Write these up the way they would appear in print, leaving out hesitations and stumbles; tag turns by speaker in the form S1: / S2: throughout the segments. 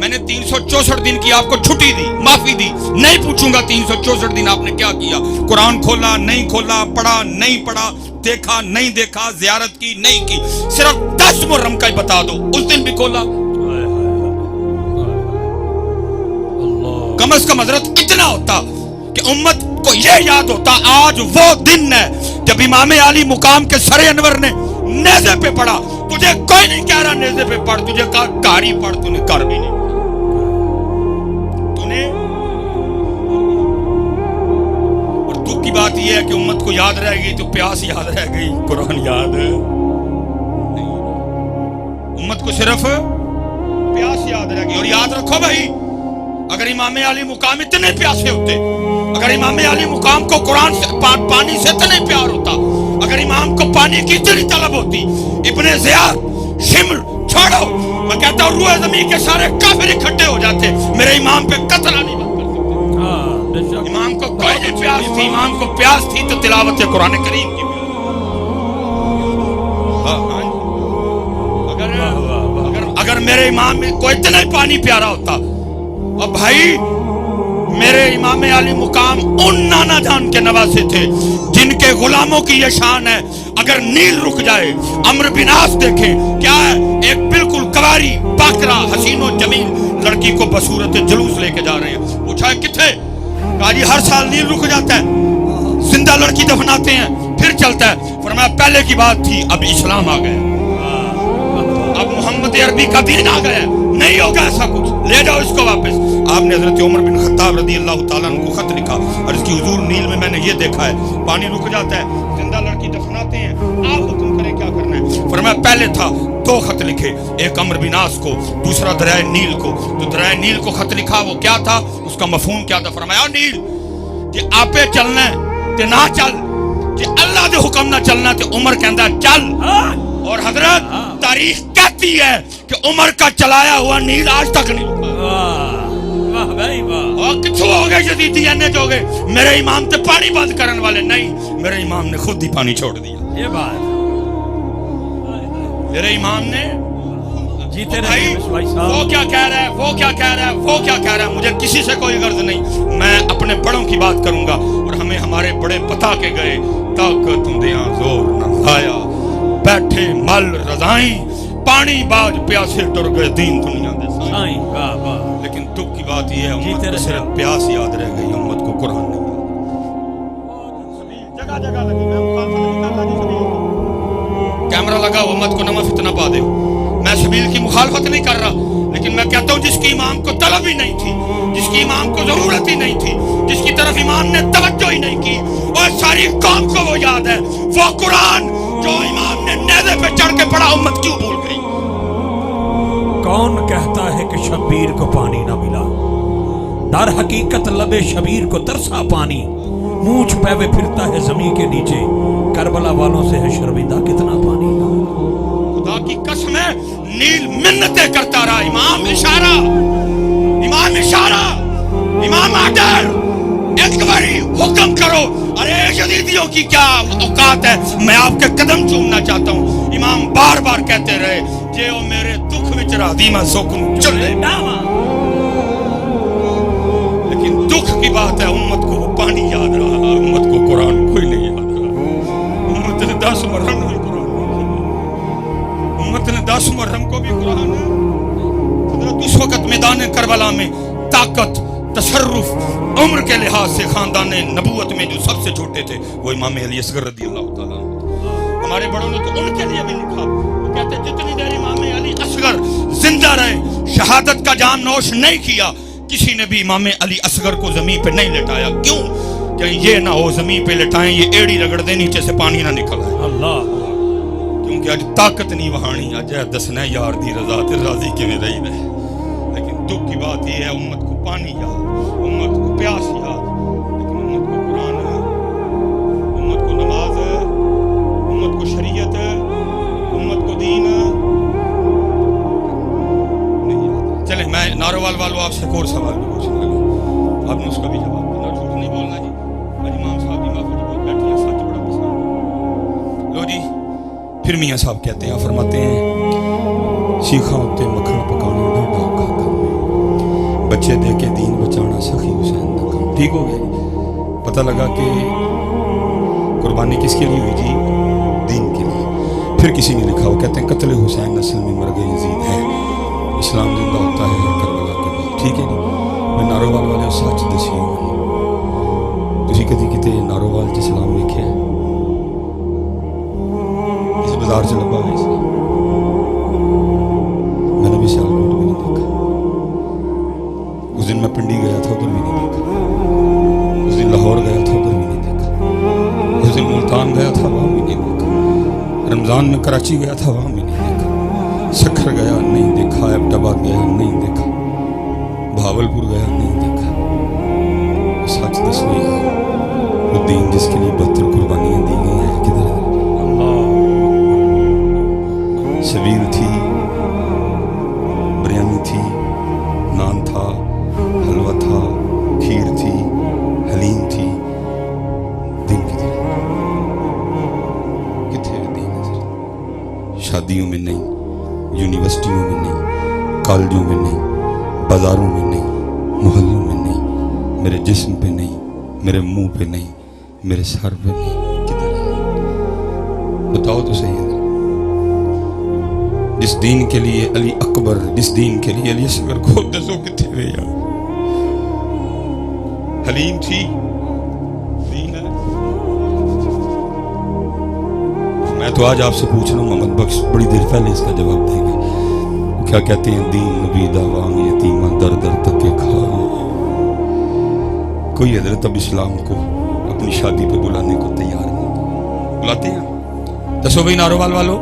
S1: میں نے 364 دن کی آپ کو چھٹی دی، معافی دی، نہیں پوچھوں گا 364 دن آپ نے کیا کیا، قرآن کھولا نہیں کھولا، پڑھا نہیں پڑھا، دیکھا نہیں دیکھا، زیارت کی نہیں کی، صرف 10 محرم کا ہی بتا دو اس دن بھی کھولا۔ کم از کم حضرت اتنا ہوتا کہ امت کو یہ یاد ہوتا آج وہ دن ہے جب امام علی مقام کے سر انور نے نیزے پہ پڑھا۔ تجھے کوئی نہیں کہہ رہا نیزے پہ پڑھ، تجھے کہا کاری پڑھ، تو نے کر بھی نہیں تو نے۔ اور دکھ کی بات یہ ہے کہ امت کو یاد رہ گئی تو پیاس یاد رہ گئی، قرآن یاد ہے نہیں۔ امت کو صرف پیاس یاد رہ گئی۔ اور یاد رکھو بھائی، اگر امام علی مقام اتنے پیاسے ہوتے، اگر امام علی مقام کو قرآن سے پانی سے اتنے پیار ہوتا، اگر امام کو پانی کی اتنی طلب ہوتی، ابن زیاد، شمر چھوڑو، میں کہتا ہوں روح زمین کے سارے کافر اکٹھے ہو جاتے، میرے امام پہ قتل نہیں بند کر سکتے۔ امام کو کوئی نہیں پیاس تھی، امام کو پیاس تھی تو تلاوت قرآن کریم کی۔ اگر میرے امام میں کوئی اتنا ہی پانی پیارا ہوتا، اب بھائی میرے امام علی مقام ان نانا جان کے نواسے تھے جن کے غلاموں کی یہ شان ہے، اگر نیل رک جائے، عمرو بن عاص دیکھیں کیا ہے، ایک بالکل کواری باکرہ حسین و جمیل لڑکی کو بصورت جلوس لے کے جا رہے ہیں، پوچھا ہے کتھے؟ کہا جی ہر سال نیل رک جاتا ہے، زندہ لڑکی دفناتے ہیں پھر چلتا ہے۔ فرمایا پہلے کی بات تھی، اب اسلام آ گیا، اب محمد عربی کا دین آ گیا، نہیں ہوگا ایسا کچھ، لے جاؤ اس کو واپس۔ آپ نے حضرت عمر بن خطاب رضی اللہ تعالیٰ عنہ کو خط لکھا اور اس کی حضور نیل میں میں نے یہ دیکھا ہے، پانی رک جاتا ہے، زندہ لڑکی دفناتے ہیں، آپ حکم کریں کیا کرنا ہے۔ فرمایا پہلے تھا 2 خط لکھے، ایک عمرو بن عاص کو، دوسرا دریائے نیل کو۔ تو دریائے نیل کو خط لکھا، وہ کیا تھا، اس کا مفہوم کیا تھا؟ فرمایا نیل کہ آپے چلنا ہے تے نہ چل، کہ اللہ دے حکم نہ چلنا تے عمر کہندا چل۔ اور حضرت تاریخ کہتی ہے کہ عمر کا چلایا ہوا نیل آج تک نہیں رکا۔ اور کچھ ہو گئے یزیدی اینے جو گئے، میرے امام تے پانی بند کرن والے نہیں، میرے امام نے خود ہی پانی چھوڑ دیا۔ یہ بات میرے امام نے جیتے رہے۔ وہ کیا کہہ رہا ہے، وہ کیا کہہ رہا ہے، وہ کیا کہہ رہا ہے، مجھے کسی سے کوئی غرض نہیں، میں اپنے بڑوں کی بات کروں گا۔ اور ہمیں ہمارے بڑے بتا کے گئے، طاقت دیاں زور نہ لایا، بیٹھے مل رضائیں، پانی باج پیاسے ٹر گئے دین دنیا دے سائیں۔ لیکن دکھ کی بات یہ ہے امت کو صرف پیاس یاد رہ گئی، امت کو قرآن نہیں یاد۔ جگہ جگہ لگی، میں مخالفت نہیں کرتا جی سبیل، کیمرہ لگا ہو، امت کو نہ فتنہ پا دے۔ میں سبیل کی مخالفت نہیں کر رہا، لیکن میں کہتا ہوں جس کی امام کو طلب ہی نہیں تھی، جس کی امام کو ضرورت ہی نہیں تھی، جس کی طرف امام نے توجہ ہی نہیں کی، اور ساری قوم کو وہ یاد ہے، وہ قرآن جو امام نے نیزے پہ چڑھ کے پڑھا، امت کیوں بھول گئی؟
S2: کون کہتا ہے کہ شبیر کو پانی نہ ملا؟ در حقیقت لبے شبیر کو ترسا پانی، مونچھ پہوے پھرتا ہے زمین کے نیچے، کربلا والوں سے ہے شرمندہ کتنا پانی۔
S1: خدا کی قسم ہے نیل منتیں کرتا رہا، امام اشارہ، امام اشارہ، امام آڈر، ایک باری حکم کرو۔ ارے یزیدیوں کی کیا اوقات ہے، میں آپ کے قدم چومنا چاہتا ہوں۔ امام بار بار کہتے رہے جے او میرے دکھ وچ راضی میں سکون چلے، لیکن دکھ کی بات ہے امت کو وہ پانی یاد رہا، امت کو قرآن کوئی نہیں یاد رہا۔ امت نے 10 محرم کو بھی قرآن نہیں، امت نے 10 محرم کو بھی قرآن ہے۔ حضرت اس وقت میدان کربلا میں طاقت، تصرف، عمر کے لحاظ سے خاندان نبوت میں جو سب سے چھوٹے تھے وہ امام علی اصغر رضی اللہ تعالیٰ عنہ۔ ہمارے بڑوں نے تو ان کے لیے بھی لکھا، وہ کہتے جتنی دیر امام علی اصغر زندہ رہے، شہادت کا جام نوش نہیں کیا، کسی نے بھی امام علی اصغر کو زمین پہ نہیں لٹایا۔ کیوں؟ کہ یہ نہ ہو زمین پہ لٹائیں، یہ ایڑی رگڑ دے نیچے سے پانی نہ نکل آئے۔ اللہ، کیونکہ آج طاقت نہیں وہانی، آج ہے دسنا یار دی رضا تے راضی کے میں رہی رہے۔ لیکن دکھ کی بات یہ ہے امت کو پانی یاد، امت کو پیاس یاد، لیکن امت کو قرآن ہے، امت کو نماز ہے، امت کو شریعت ہے، امت کو دین ہے، نہیں یاد۔ چلیں میں ناروال والوں آپ سے ایک اور سوال بھی پوچھنے لگا، آپ نے اس کا بھی جواب دینا، جھوٹ نہیں بولنا جی۔ امام صاحب کی معافی بہت بیٹھی ہیں، سچ بڑا پسند۔ لو جی، پھر میاں صاحب کہتے ہیں، فرماتے ہیں سیکھا ہوتے مکھن پکانا ڈھونڈا کا کام ہے۔ बच्चे दे के दीन बचाना सखी हुसैन का काम। ठीक हो गया। पता लगा कि कुर्बानी किसके लिए हुई जी? दीन के लिए। फिर किसी ने लिखा, वो कहते हैं कत्ल हुसैन असल में मर गए यजीद है, इस्लाम जिंदा होता है करबला के बाद। ठीक है जी। मैं नारोवाल वाले सच दसी, तुसी कदी किते नारोवाल च इस्लाम लिखे इस बाजार च लगा है इस्लाम? मैंने भी सियालकोट भी नहीं देखा। उस दिन मैं पिंडी गया था, उधर भी नहीं देखा। उस दिन लाहौर गया था, उधर भी नहीं देखा। उस दिन मुल्तान गया था, वहाँ भी नहीं देखा। रमज़ान में कराची गया था, वहाँ भी नहीं देखा। सखर गया, नहीं देखा। एबटाबाद गया, नहीं देखा। भावलपुर गया, नहीं देखा। सच दसो यार, वो दीन जिसके लिए 72 कुर्बानियाँ दी गई हैं किधर है? सबील थी, बिरयानी थी, नान था, हलवा था, खीर थी, हलीम थी। दिन किधर है? कितने दिन नजर? शादियों में नहीं, यूनिवर्सिटियों में नहीं, कॉलेजों में नहीं, बाजारों में नहीं, मोहल्लों में नहीं, मेरे जिस्म पे नहीं, मेरे मुंह पे नहीं, मेरे सर पे नहीं। किधर है? बताओ तो सही है। जिस दीन के लिए अली अकबर, जिस दीन के लिए अली असगर को दसो कितने हुए यार? हलीम थी, दीन है। मैं तो आज आपसे पूछ रहा हूँ, मोहम्मद बख्श बड़ी देर पहले इसका जवाब देंगे। क्या कहते हैं? दीन नबी दावाम यतीमा दर दर तक के खाए। कोई हजरत अब इस्लाम को अपनी शादी पे बुलाने को तैयार नहीं। बुलाते हैं? दसो भाई नारोवाल वालों,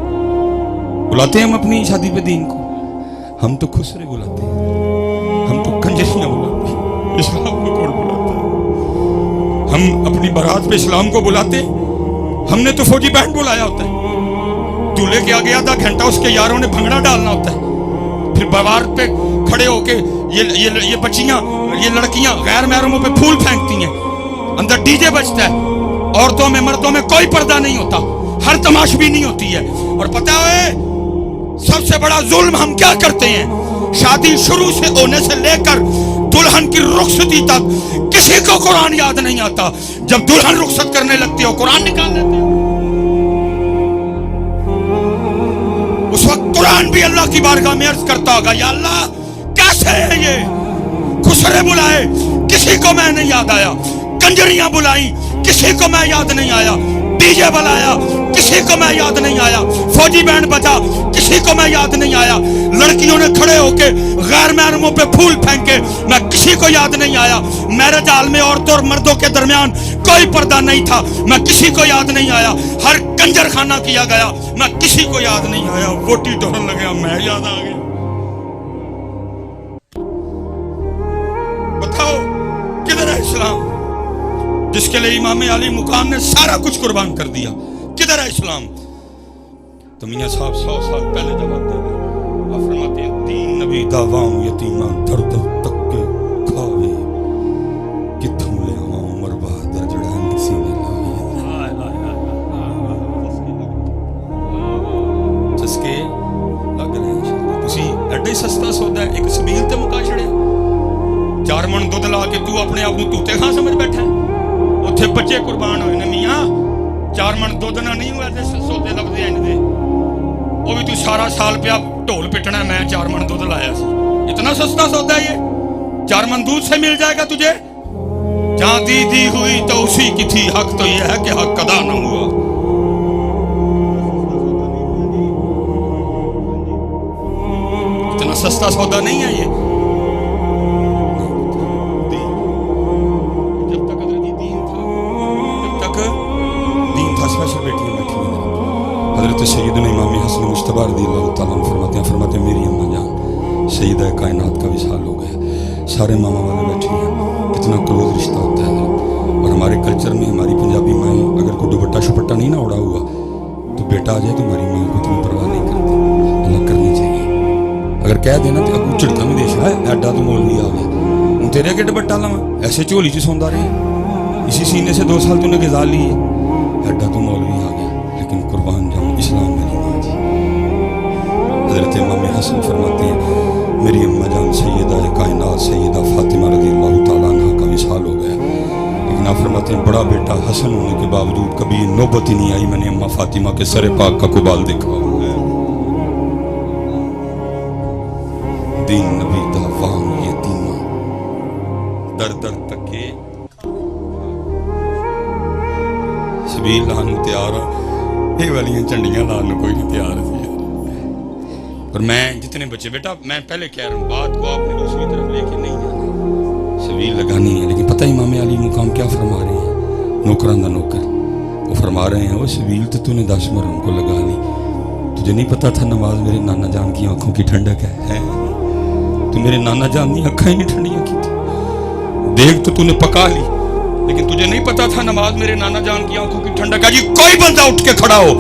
S1: बुलाते हैं हम अपनी शादी पे दीन को? हम तो खुसरे बुलाते हैं, हम तो कंजरियां बुलाते हैं। इस्लाम को कौन बुलाता है? हम अपनी बारात पे इस्लाम को बुलाते? हमने तो फौजी बैंड बुलाया होता है। दूल्हे के आगे आधा घंटा उसके यारों ने भंगड़ा डालना होता है। फिर बाजार पे खड़े होके ये बच्चियां, ये लड़कियां गैर महरमों पे फूल फेंकती हैं। अंदर डीजे बजता है। औरतों में मर्दों में कोई पर्दा नहीं होता, हर तमाशबी नहीं होती है। और पता है सबसे बड़ा जुल्म हम क्या करते हैं? शादी शुरू से होने से लेकर दुल्हन की रुखसती तक किसी को कुरान याद नहीं आता। जब दुल्हन रुखसत करने लगती हो, कुरान निकाल लेते हो। उस वक्त कुरान भी अल्लाह की बारगाह में अर्ज करता होगा, या अल्लाह कैसे है ये? खुसरे बुलाए, किसी को मैं नहीं याद आया। कंजरियां बुलाई, किसी को मैं याद नहीं आया। डीजे बुलाया, किसी को मैं याद नहीं आया। फौजी बैंड बजा, किसी को मैं याद नहीं आया। लड़कियों ने खड़े होके गैर महरमों पे फूल फेंके, मैं किसी को याद नहीं आया। मैरिज हाल में औरतों और मर्दों के दरमियान कोई पर्दा नहीं था, मैं किसी को याद नहीं आया। हर कंजर खाना किया गया, मैं किसी को याद नहीं आया। वोटी ढोल लगे, मैं याद आ गया। बताओ किधर है इस्लाम जिसके लिए इमाम अली मुकाम ने सारा कुछ कुर्बान कर दिया? किधर है इस्लाम? तो मियां साहब 100 साल पहले जवाब दे गए। आप फरमाते हैं दीन नबी दावाम यतीमा दर दर तक के खावे, किथों ले आवां उमर बहादुर जड़ा किसी ने लावे। जिसके लग रहे हैं तुसी एडे सस्ता सौदा है, एक सबील ते मुका छड़िया। 4 मन दुध ला के तू अपने आप को तूते खां समझ बैठा है। उत्थे बच्चे कुर्बान होए ने मियां, 4 मन दुध ना नहीं हुआ ते सौदे लभदे हैं इनदे। वो भी तू सारा साल पे ढोल पिटना, मैं 4 मन दूध लाया सी। इतना सस्ता सौदा है ये? 4 मन दूध से मिल जाएगा तुझे। जहां दी हुई तो उसी की थी, हक तो ये है कि हक अदा ना हुआ। इतना सस्ता सौदा नहीं है ये। जब तक दीन था स्पेशल बेटियां बैठी हुई। हजरत सैयदना इमाम हसन मुश्तबा रज़ियल्लाहु ताला अन्हु फरमाते हैं मेरी अम्मा जान सैयदा कायनात का विसाल हो गया। सारे मामा वाले बैठे हैं, कितना क्लोज रिश्ता होता है। और हमारे कल्चर में, हमारी पंजाबी माएँ अगर कोई दुपट्टा शुपट्टा नहीं ना उड़ा हुआ तो बेटा आ जाए तो हमारी माँ को इतनी परवाह नहीं करती। अल्लाह करनी चाहिए। अगर कह देना तो अगू झड़का भी देश है, एडा तो मौलवी आ गया, हूँ तेरे अगे दुपट्टा लवा, ऐसे झोली च सौंदा रहे, इसी सीने से 2 साल तूने गजा ली है, एडा तो मौलवी आ गया। लेकिन कुर्बान जाऊँ इस्लाम मेरी माँ जी। हजरत इमाम हसन फरमाते हैं मेरी अम्मा जान सैयदा कायनात बाद सैयदा फातिमा रज़ी अल्लाह ताला अन्हा का विसाल हो गया। लेकिन आप फरमाते हैं बड़ा बेटा हसन होने के बावजूद कभी नौबत ही नहीं आई मैंने अम्मा फातिमा के सर पाक का कुबाल देखा है। दीन नबी दा वांग ये दीमा दर दर तके सबील लान तैयार ये वालियां झंडियां लान कोई नहीं तैयार थी। और मैं जितने बच्चे बेटा मैं पहले कह रहा हूँ बात को आपने दूसरी तरफ लेके नहीं जाना, सबील लगानी है। लेकिन पता इमाम अली मुकाम क्या फरमा रहे हैं, नौकरान दा नौकर वो फरमा रहे हैं वो सबील तो तूने 10 मुहर्रम को लगा ली, तुझे नहीं पता था नमाज मेरे नाना जान की आंखों की ठंडक है? तू मेरे नाना जान की आंखें ही नहीं ठंडियां की थी, देख तो तूने पका ली, लेकिन तुझे नहीं पता था नमाज मेरे नाना जान की आंखों की ठंडक है। जी कोई बंदा उठ के खड़ा हो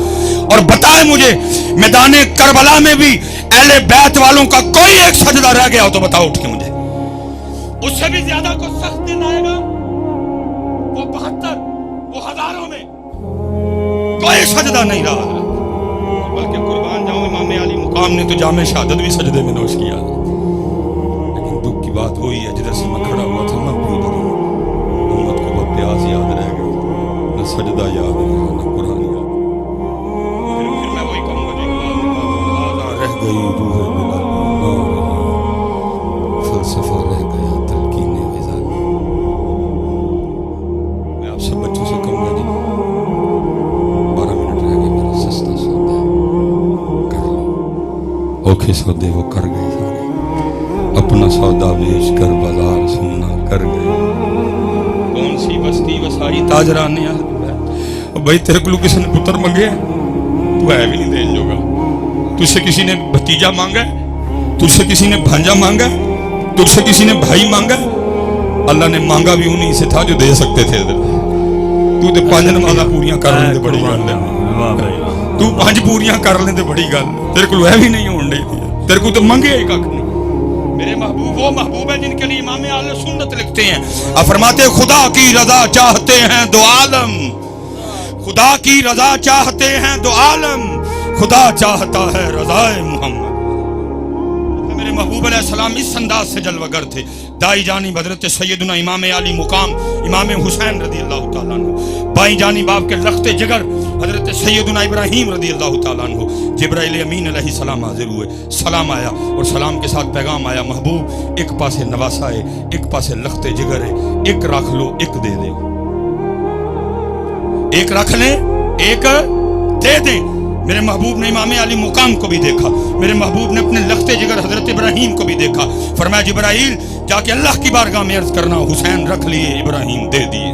S1: और बताए मुझे मैदान करबला में भी अहले बैत वालों का कोई एक सजदा रह गया हो तो बताओ उठ के मुझे। उससे भी ज्यादा को सख्त दिन आएगा, वो 72 वो हजारों में कोई सजदा नहीं रहा, बल्कि कुर्बान जाऊं इमाम अली मुकाम ने तो जामे शहादत भी सजदे में नोश किया। लेकिन दुख की बात वही है जिधर से मैं खड़ा हुआ था मैं भी उधर उम्मत को बहुत प्यास याद रह गया, न सजदा याद रह गया न कुरान याद। फिर मैं वही कहूंगा जो रह गई रूह मिला फलसफा रह गया तलकीने विज़ा। मैं आप सब बच्चों से कहूंगा जी 12 मिनट रह गए, मेरा सस्ता सौदा कर लो, औखे सौदे वो कर गए सारे, अपना सौदा बेच कर बाजार सुनना कर गए। कौन सी बस्ती वसाई ताजरा ने भाई तेरे को किसी ने पुत्र मंगे तू है भी नहीं देने जोगा, तुझसे किसी ने भतीजा मांगा, तुझसे किसी ने भांजा मांगा, तुझसे किसी ने भाई मांगा। अल्लाह ने मांगा भी उन्हीं से था जो दे सकते थे। तू तो 5 नमाज़ां पूरियां कर लेंदे बड़ी गल है, तू 5 पूरियां कर लेंदे बड़ी गल, तेरे को है भी नहीं होने दी, तेरे को तो मंगे ही कख नहीं। मेरे महबूब वो महबूब है जिनके लिए इमाम आले सुन्नत लिखते हैं, आप फरमाते खुदा की रजा चाहते हैं दो आलम, खुदा की रजा चाहते हैं दो आलम, खुदा चाहता है रज़ाए मोहम्मद। मेरे महबूब अलैहिस्सलाम इस अंदाज से जलवागर थे। दाई जानी हज़रत सैयदना इमाम अली मुकाम इमाम हुसैन रज़ी अल्लाह तआला अन्हु, बाई जानी बाप के लख्ते जिगर हज़रत सैयदना इब्राहीम रज़ी अल्लाह तआला अन्हु। जिब्राइल अमीन अलैहिस्सलाम हाजिर हुए, सलाम आया और सलाम के साथ पैगाम आया, महबूब एक पासे नवासा है, एक पासे लख्ते जिगर है, एक रख लो एक दे दे, एक रख ले एक दे दे। मेरे महबूब ने इमाम अली मुकाम को भी देखा, मेरे महबूब ने अपने लख्ते जिगर हजरत इब्राहीम को भी देखा। फरमाया जिब्राइल जाके अल्लाह की बारगाह में अर्ज करना हुसैन रख लिए इब्राहीम दे दिए।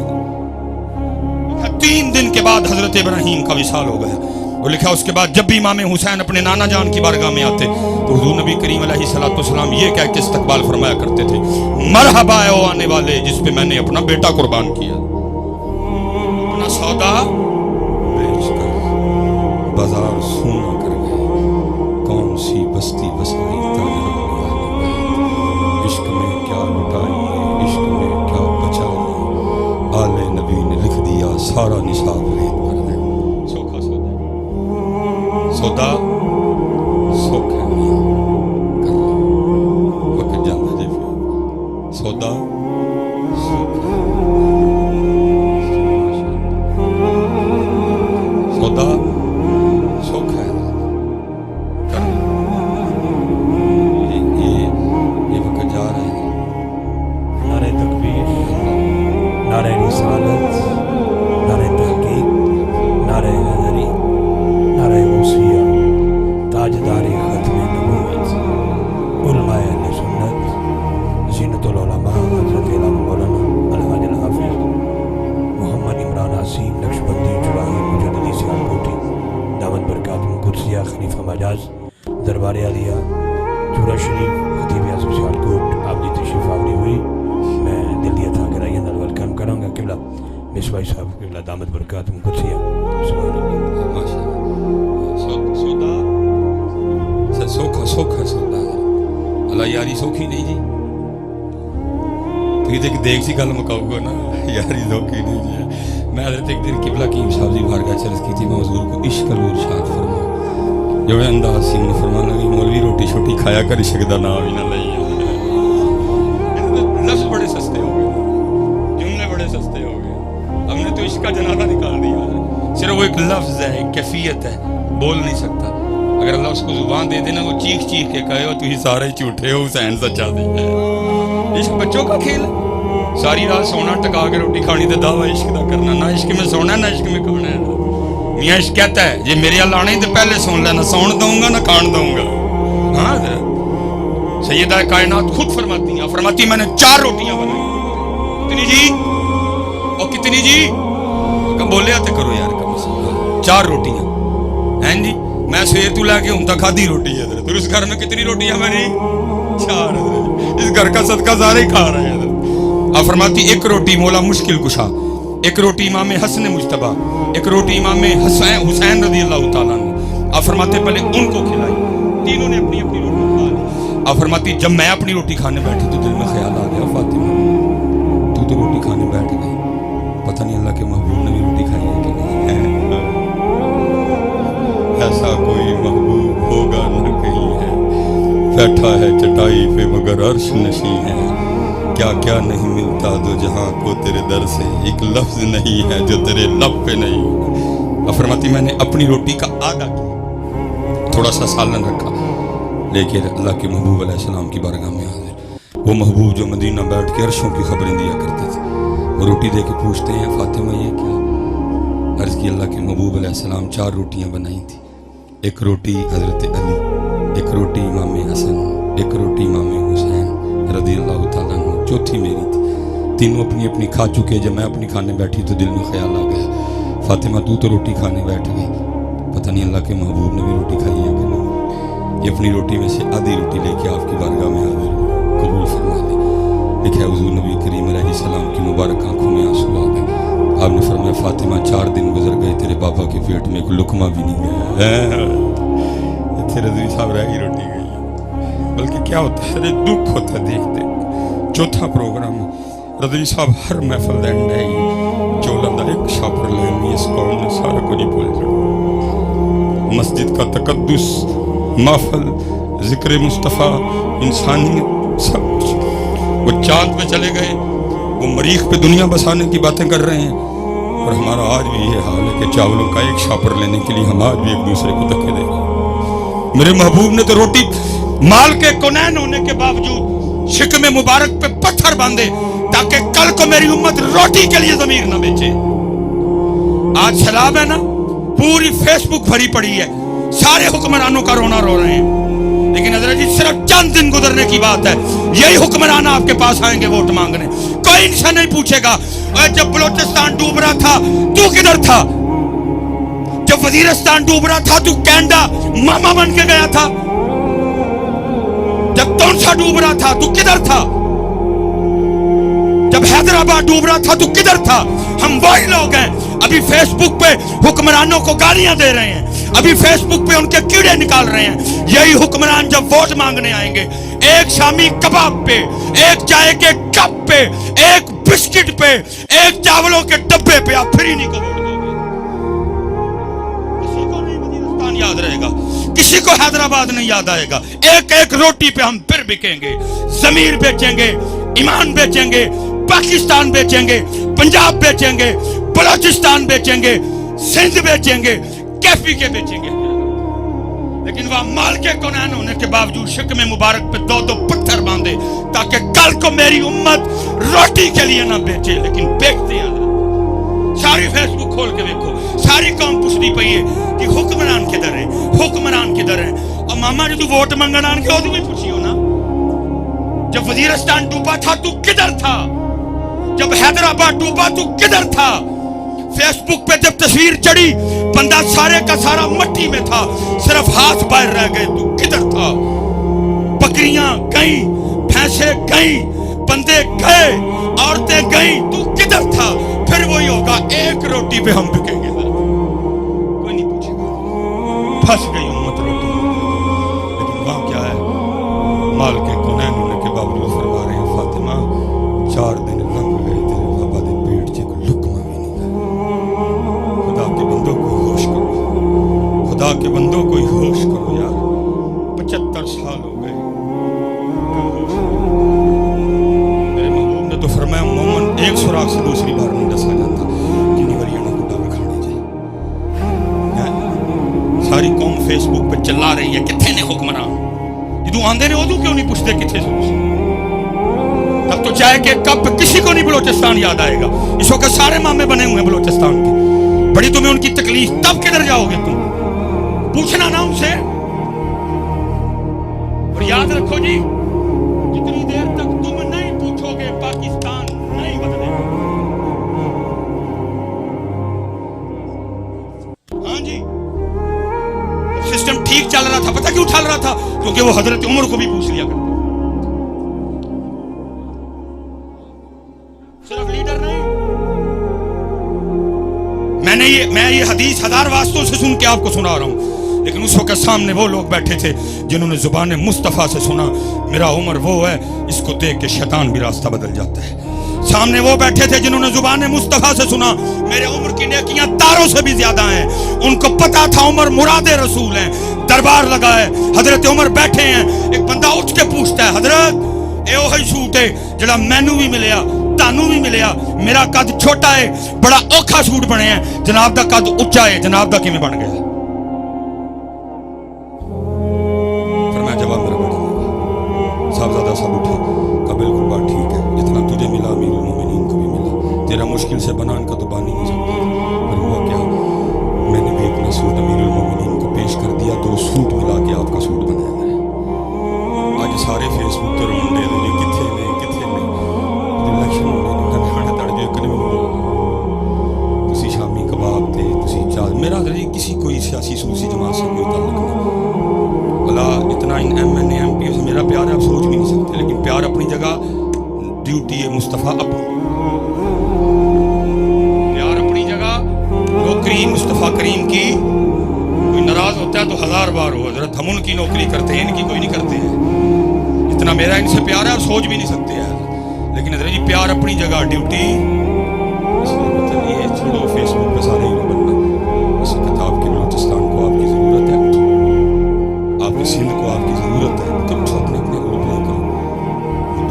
S1: 3 दिन के बाद हजरत इब्राहीम का विसाल हो गया। और लिखा उसके बाद जब भी इमाम हुसैन अपने नाना जान की बारगाह में आते तो हुजूर नबी करीम अलैहिस्सलाम ये कह के इस्तकबाल फरमाया करते थे, मरहबा ओ आने वाले जिस पे मैंने अपना बेटा कुर्बान किया, अपना सौदा बेचकर बाजार सूना कर गए। कौन सी बस्ती बसाई इश्क में क्या लुटाई है, इश्क में क्या बचा है, आले नबी ने लिख दिया सारा निसाब रेत कर दे। सोखा सौदा सौदा सोख है कर लो वक्त जाता जे सौदा सोख सौदा सोख है कर लो। ये वक्त जा रहा है।
S2: नारे तकबीर, नारे रिसालत, नारे तहकीक, नारे हैदरी, नारे गौसिया, ताजदारी खत्मे नबूवत, उलमाए अहले सुन्नत, ज़ीनतुल उलमा हज़रत मौलाना अलहाज हाफिज़ मोहम्मद इमरान आसीम नक्शबंदी चुराही मुजद्दिदी सियालकोटी दामद बरकातुहू कुर्सिया खलीफा मजाज दरबार आलिया चूरा शरीफ खतीब आज़म सियालकोट आप जी तशरीफ आवरी हुई। मैं दिल्ली था कर वेलकम करूँगा किबला मिसबाई साहब किबला दामद बरकातुहू कुर्सिया।
S1: सोखा सोखा सौदा अल्लाह यारी सौखी नहीं जी। तुझे एक देख सी गल मुकाऊगा ना यारी सौखी नहीं जी। मैं हजरत एक दिन किबला कीम साहब जी बारगाह चर्च की थी, मैं हुजूर को इश्क इरशाद फरमा जो अंदाज सी ने फरमाना कि मौलवी रोटी छोटी खाया कर इश्क दा नाम ही ना लई। ایک لفظ ہے، ایک کیفیت ہے، بول نہیں سکتا. اگر اللہ اس کو زبان دے دینا وہ چیخ چیخ کے کہے ہو تھی سارے جھوٹے ہو، حسین سچا دے. عشق بچوں کا کھیل ہے. ساری رات سونا ٹکا کے روٹی کھانی تے دعوی عشق دا کرنا. نہ عشق میں سونا نہ عشق میں کھانا ہے. میاں عشق کہتا ہے جی میرے اللہ آنے تو پہلے سن لینا، سون دوں گا نہ کھان دوں گا. ہاں سیدہ کائنات خود فرماتی ہیں، فرماتی میں نے 4 روٹیاں بنائی. کتنی جی؟ اور کتنی جی؟ بولے آتے کرو یار کم سے کم 4 روٹیاں ہیں جی. میں سویر تو لے کے ہوں تک کھادی روٹی ہے حضرت. اس گھر میں کتنی روٹیاں بنی؟ 4 حضرت. اس گھر کا صدقہ سارے ہی کھا رہے ہیں حضرت. آپ فرماتی ایک روٹی مولا مشکل کشا، ایک روٹی امام حسن مجتبی، ایک روٹی امام حسین رضی اللہ تعالیٰ عنہ. آپ فرماتے پہلے ان کو کھلائی. تینوں نے اپنی اپنی روٹی کھا لی. آپ فرماتی جب میں اپنی روٹی کھانے بیٹھی تو دل میں خیال آ گیا فاطمہ تو روٹی کھانے بیٹھ گئی، پتہ نہیں اللہ کے محبوب نے بھی روٹی کھائی ہے کہ نہیں ہے. ایسا کوئی محبوب ہوگا نہ کہیں ہے، بیٹھا ہے چٹائی پہ مگر عرش نشیں ہے. کیا کیا نہیں ملتا دو جہاں کو تیرے در سے، ایک لفظ نہیں ہے جو تیرے لب پہ نہیں. فرماتی میں نے اپنی روٹی کا آدھا کیا، تھوڑا سا سالن رکھا، لیکن اللہ کے محبوب علیہ السلام کی بارگاہ میں حاضر. وہ محبوب جو مدینہ بیٹھ کے عرشوں کی خبریں دیا کرتے تھے، وہ روٹی دے کے پوچھتے ہیں فاطمہ یہ کیا؟ عرض کی اللہ کے محبوب علیہ السلام 4 روٹیاں بنائی تھی. ایک روٹی حضرت علی، ایک روٹی امام حسن، ایک روٹی امام حسین رضی اللہ تعالیٰ عنہ، چوتھی میری تھی. تینوں اپنی اپنی کھا چکے. جب میں اپنی کھانے بیٹھی تو دل میں خیال آ گیا فاطمہ تو روٹی کھانے بیٹھ گئی، پتہ نہیں اللہ کے محبوب نے بھی روٹی کھائی ہے کہ نہیں. یہ اپنی روٹی میں سے آدھی روٹی لے کے آپ کی بارگاہ میں حاضر قبول فرما لے. دیکھا حضور نبی کریم علیہ السلام کی مبارک آنکھوں میں آنسو آ گئے. آپ نے فرمایا فاطمہ 4 دن گزر گئے تیرے پاپا کے پیٹ میں ایک لقمہ بھی نہیں گیا. رضوی صاحب رہ گئی روٹی گئی. بلکہ کیا ہوتا ہے دکھ ہوتا ہے دیکھتے. چوتھا پروگرام رضوی صاحب ہر محفل دینڈ ہے چولہ دا ایک شاپر لہمی اس قوم نے سارا کو نہیں بھول جائے. مسجد کا تقدس، محفل، ذکر مصطفیٰ، انسانیت، سب کچھ. وہ چاند پہ چلے گئے، وہ مریخ پہ دنیا بسانے کی باتیں کر رہے ہیں. اور ہمارا آج بھی یہ حال ہے کہ چاولوں کا ایک شاپر لینے کے لیے ہم آج بھی ایک دوسرے کو دھکے دے رہے ہیں. میرے محبوب نے تو روٹی مال کے کونین ہونے کے باوجود شکم مبارک پہ پتھر باندھے تاکہ کل کو میری امت روٹی کے لیے ضمیر نہ بیچے. آج سیلاب ہے نا، پوری فیس بک بھری پڑی ہے، سارے حکمرانوں کا رونا رو رہے ہیں. لیکن حضرت جی صرف چند دن گزرنے کی بات ہے، یہی حکمران آپ کے پاس آئیں گے ووٹ مانگنے. کوئی انسان نہیں پوچھے گا جب بلوچستان ڈوب رہا تھا تو کدھر تھا، جب وزیرستان ڈوب رہا تھا تو کینیڈا ماما بن کے گیا تھا، جب تونسا ڈوب رہا تھا تو کدھر تھا، جب حیدرآباد ڈوب رہا تھا تو کدھر تھا. ہم وہی لوگ ہیں ابھی فیس بک پہ حکمرانوں کو گالیاں دے رہے ہیں، ابھی فیس بک پہ ان کے کیڑے نکال رہے ہیں. یہی حکمران جب ووٹ مانگنے آئیں گے ایک شامی کباب پہ، ایک چائے کے کپ پہ، ایک بسکٹ پہ، ایک چاولوں کے ڈبے پہ آپ پھر انہیں کو ووٹ دو گے. کسی کو نہیں وزیرستان یاد رہے گا، کسی کو حیدرآباد نہیں یاد آئے گا. ایک ایک روٹی پہ ہم پھر بکیں گے، ضمیر بیچیں گے، ایمان بیچیں گے، پاکستان بیچیں گے، پنجاب بیچیں گے، بلوچستان بیچیں گے، سندھ بیچیں گے، کیفی کے بیچیں گے. لیکن وہ مال کے کونین ہونے کے باوجود شکم مبارک پہ 2 پتھر باندھے تاکہ کل کو میری امت روٹی کے لیے نہ بیچے. لیکن بیچتے ہیں. ساری فیس بک کھول کے دیکھو، ساری قوم پوچھتی پئی ہے کہ حکمران کدھر ہے، حکمران کدھر ہے. اور ماما جو تو ووٹ منگن آن کے وہ بھی پوچھی ہو نا، جب وزیرستان ڈوبا تھا تو کدھر تھا، جب حیدرآباد ڈوبا تو کدھر تھا. فیس بک پہ جب تصویر چڑھی بندہ سارے کا سارا مٹی میں تھا، صرف ہاتھ باہر رہ گئے تو کدھر تھا. بکریاں گئیں، بھینسیں گئیں، بندے گئے، عورتیں گئیں تو کدھر تھا. پھر وہی ہوگا ایک روٹی پہ ہم بکیں گے. کوئی نہیں پوچھے گا، پھنس گئی امت روٹی. لیکن وہاں کیا ہے، مال کے کونین ہونے کے باوجود فرما رہے ہیں فاطمہ 4 دن لنگ گئے تیرے بابا دے پیٹ سے کوئی لقمہ بھی نہیں گیا. خدا کے بندوں کو ہوش کرو، خدا کے بندوں کو ہوش کرو یار. 75 سال ہو گئے. میرے محبوب نے تو فرمایا مومن ایک سوراخ سے دوسری بار نہیں ڈسا جاتا. کنی وریانوں کو ڈال کھانے جائے फेसबुक पे चिल्ला रही है किथे ने हुक्मरान, जदों आंदे ने उदों क्यों नहीं पूछते किथे से? तब तो चाय के कप किसी को नहीं बलोचिस्तान याद आएगा। इस वक्त सारे मामे बने हुए हैं बलोचिस्तान के, बड़ी तुम्हें उनकी तकलीफ, तब किधर जाओगे तुम? पूछना ना उनसे। और याद रखो जी, जितनी देर तक तुम नहीं पूछोगे पाकिस्तान नहीं बदलेगा। हाँ जी, सिस्टम ठीक चल रहा था, पता क्यों चल रहा था? क्योंकि वो हजरत उमर को भी पूछ लिया करते। सिर्फ लीडर नहीं, मैं ये हदीस हजार वास्तों से सुन के आपको सुना रहा हूं, लेकिन उस वक्त सामने वो लोग बैठे थे जिन्होंने जुबान मुस्तफ़ा से सुना मेरा उमर वो है, इसको देख के शैतान भी रास्ता बदल जाता है। सामने वो बैठे थे जिन्होंने जुबान मुस्तफ़ा से सुना मेरे उमर की नेकियां तारों से भी ज्यादा हैं। उनको पता था उमर मुरादे रसूल हैं। दरबार लगा है, हजरत उमर बैठे हैं, एक बंदा उठ के पूछता है हजरत ए वही सूट है जड़ा मैनू भी मिलया तानू भी मिलया, मेरा कद छोटा है, बड़ा औखा सूट बने हैं, जनाब दा कद उच्चा है, जनाब दा किवें बन गया? फरमाया जवाब मेरा बड़ा साहबजादा साहब उठे, कहा बिल्कुल बात ठीक है, जितना तुझे मिला अमीरुल मोमिनीन को भी मिला, तेरा मुश्किल से बना इनका तो बानी नहीं सकता। पर हुआ क्या, मैंने भी अपना सूट अमीरुल मोमिनीन को पेश कर दिया, 2 सूट मिला के आपका सूट बनाया है। आज सारे फेसबुक पर मुंडे दे किथे ने इलेक्शन होने ने तड़ जो कने तुसी शामी कबाब थे तुसी चाल मेरा जी किसी कोई सियासी सूसी जमात से कोई ताल्लुक नहीं। भला इतना इन MNA MP से मेरा प्यार है, आप सोच भी नहीं सकते, लेकिन प्यार अपनी जगह, ड्यूटी है मुस्तफ़ा अपनी, प्यार अपनी जगह, नौकरी मुस्तफ़ा करीम की। कोई नाराज होता है तो 1000 बार हो, हजरत हम उनकी नौकरी करते हैं, इनकी कोई नहीं करते हैं। इतना मेरा इनसे प्यार है, आप सोच भी नहीं सकते यार। लेकिन हजरत जी प्यार अपनी जगह, ड्यूटी चलिए छोड़ो, फेसबुक पे सारे हीरो बनना। इस वक्त आपके बलूचिस्तान को आपकी ज़रूरत है, आपके सिंध को आपकी ज़रूरत है, तो उठो अपने अपने ग्रुप लेकर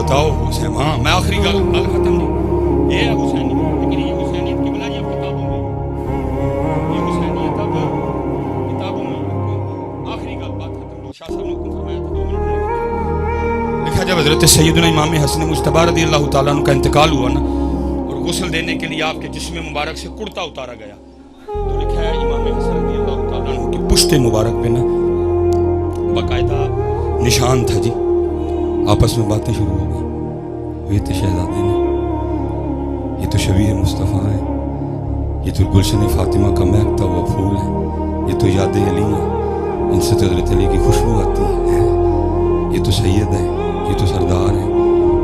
S1: बताओ हुसैन। हाँ मैं आखिरी गल खत्म नहीं, ये है हुसैनी, लेकिन ये हुसैनियत की बजाय अब किताबों में, ये हुसैनियत अब किताबों में। आखिरी गल बात खत्म, शाह साहब ने फरमाया था 2 मिनट लिखा, जब हजरत सैयदना इमाम हसन मुज्तबा रज़ी अल्लाह तआला अन्हु का इंतकाल हुआ ना, और गुस्ल देने के लिए आपके जिस्म मुबारक से कुर्ता उतारा गया, तो लिखा है इमाम हसन रज़ी अल्लाह तआला अन्हु की पुश्ते मुबारक पे ना बाकायदा निशान था जी। आपस में बातें शुरू हो गई, ये तो शहजादे ने, ये तो शबीह मुस्तफ़ा है, ये तो गुलशन फातिमा का महकता हुआ फूल है, ये तो याद अली है, इनसे तो हज़रत अली की खुशबू आती है, ये तो सैयद है, ये तो सरदार है,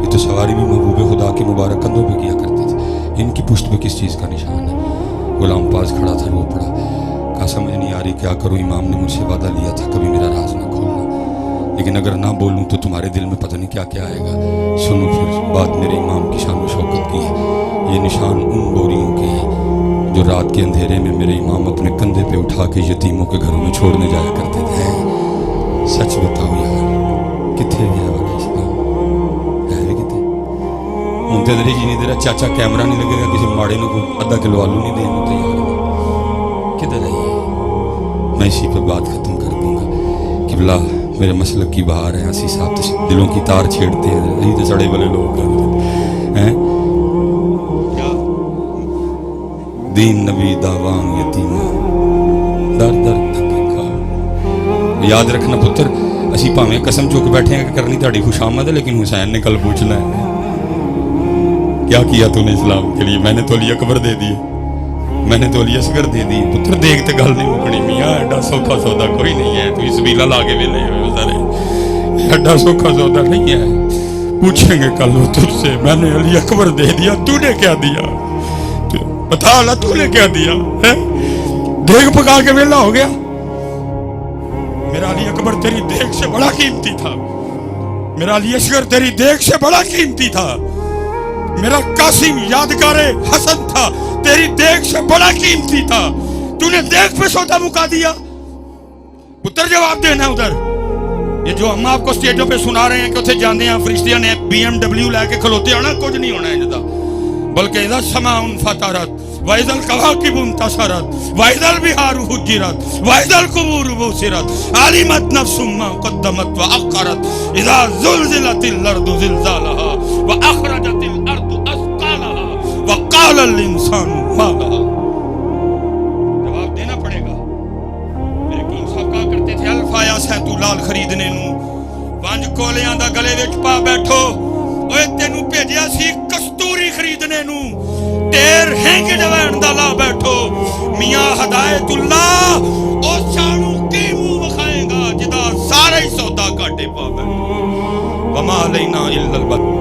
S1: ये तो सवारी भी महबूब खुदा के मुबारक कंधों पे किया करते थे, इनकी पुश्त पे किस चीज़ का निशान है? गुलाम पास खड़ा था, रो पड़ा, कहा समझ नहीं आ रही क्या करूँ, इमाम ने मुझसे वादा लिया था कभी मेरा राज ना खोलना, लेकिन अगर ना बोलूँ तो तुम्हारे दिल में पता नहीं क्या क्या आएगा। सुनो फिर बात मेरे इमाम की शान व शौकत की है, ये निशान उन बोरियों के हैं जो रात के अंधेरे में मेरे इमाम अपने कंधे पे उठा के यतीमों के घरों में छोड़ने जाया करते थे। सच बताओ यार, किथे गया वाला इस्लाम है किथे? हूँ तो जी नहीं तेरा चाचा कैमरा नहीं लगेगा, किसी माड़े को आधा किलो आलू नहीं देने तैयार, किधर है? मैं इसी पर बात खत्म कर दूंगा कि बिला मेरे मसलक की बहार है, हंसी साहब दिलों की तार छेड़ते हैं, यही तो सड़े वाले लोग हैं। दीन नबी दावांग यतीमा दर दर धक्का। याद रखना पुत्र, असी भावें कसम चुक बैठे हैं कि करनी ताड़ी खुशामद है, लेकिन हुसैन ने कल पूछना है क्या किया तूने इस्लाम के लिए? मैंने तो अली अकबर दे दिए, मैंने तो अली असगर दे दी। पुत्र देखते गल नहीं मुकनी, मियाँ एडा सौखा सौदा कोई नहीं है, तू इस बीला ला के वेले हुए सारे, एडा सौखा सौदा नहीं है। पूछेंगे कल तुझसे, मैंने अली अकबर दे दिया, तूने क्या दिया? बता ला तूने क्या दिया है? देख पका के वेला हो गया। मेरा अली अकबर तेरी देख से बड़ा कीमती था, मेरा अली असगर तेरी देख से बड़ा कीमती था, मेरा कासिम यादगारे हसन था तेरी देख से बड़ा कीमती था, तूने देख पे सौदा मुका दिया। पुत्र जवाब देना उधर। ये जो हम आपको स्टेजों पे सुना रहे हैं कि उसे जाने हैं फरिश्तियां ने BMW लेके खलोते आना, कुछ नहीं होना इनका, बल्कि इधर समा उन फतारत وَإِذَا الْكَوَاكِبُ انْتَثَرَتْ وَإِذَا الْبِحَارُ فُجِّرَتْ وَإِذَا الْقُبُورُ بُعْثِرَتْ عَلِمَتْ نَفْسٌ مَّا قَدَّمَتْ وَأَخَّرَتْ إِذَا زُلْزِلَتِ الْأَرْضُ زِلْزَالَهَا وَأَخْرَجَتِ الْأَرْضُ أَثْقَالَهَا وَقَالَ الْإِنسَانُ مَا لَهَا. جواب دینا پڑے گا. میرے کیم صاحب کہا کرتے تھے الفایا سینتو لال خریدنے نو پانچ کولیاں دا گلے وچ پا بیٹھو. اوے تینوں بھیجیا سی کستوری خریدنے نو تیر ہینگ جوین دا لا بیٹھو. میاں ہدایت اللہ او شانو کی منہ وکھائے گا جدا سارے سودا کاٹے پا بیٹھو. وما علینا الا البلاغ.